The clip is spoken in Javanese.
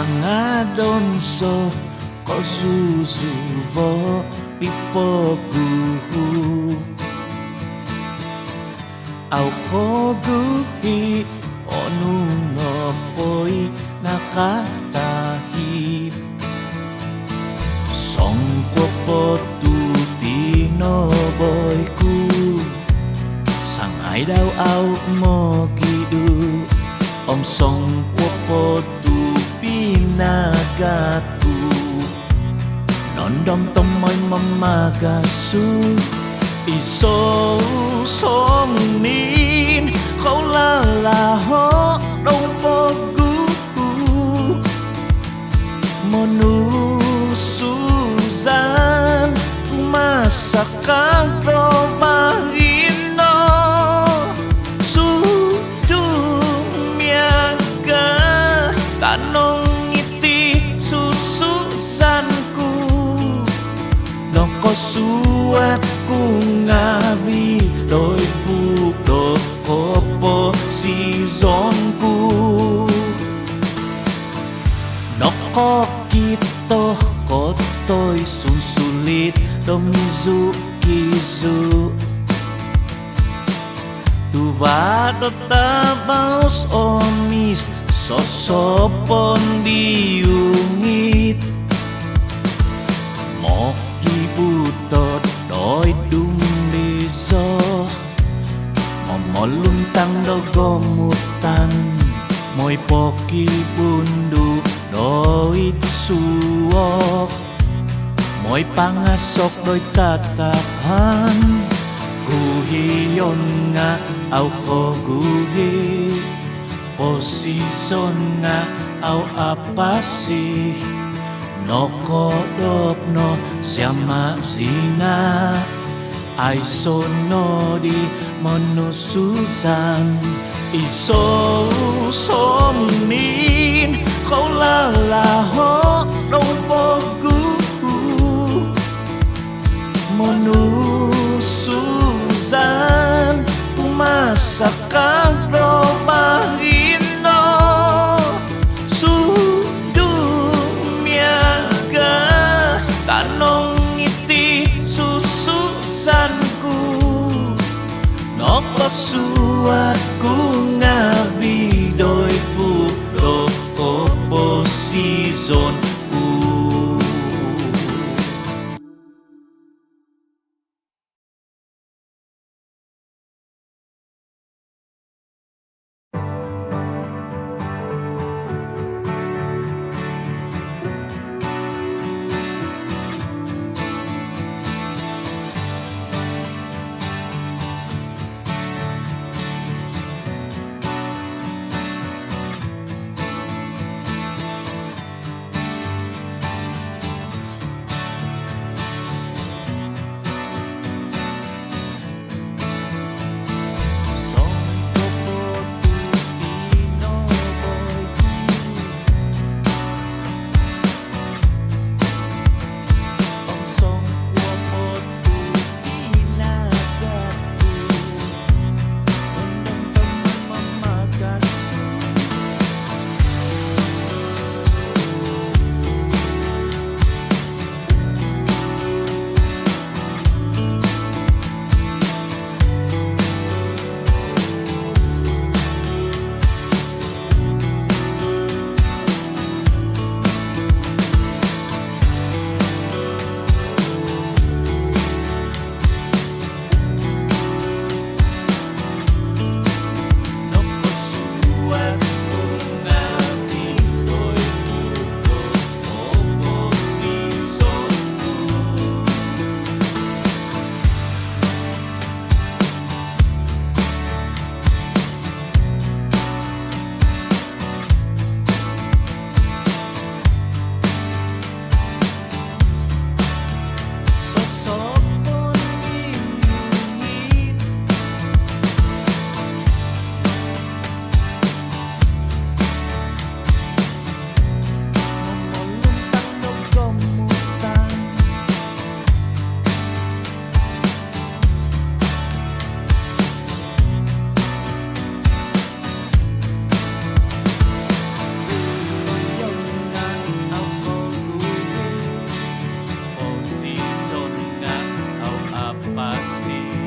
Mangadonso kozuzubo pipoguhu Au koguhi onunopoi nakatahi Songko potuti noboiku Sang ai đau au mo kidu Om songko potu pinagatu Nondom tomoy mamagasu Iso song nin Khâu la ho đông pogu Monu suzan Kumasakang probarino Sudung miaga Tanong iti susuzanku Noko suat ku ngawi Doi buk do kopo sizonku Noko kito kotoi susulit domizu kizu Tuvado tabaos omis sosopon diungit Moki butot doi dumbizo Momoluntang dogomutan Moy poki bundu doit suok Moy pangasok doi tatakan Guhiyon nga au ko guhi Posison nga au apasi Nokodok no siama zina Ay sonodi monususan Iso somnin Khâu lalaho đông pogu Monusuzan Kumasakang probarino Sudung miaga Tanong iti susuzanku Noko suatku ngawi Doi bukdo kopo sizonku kasih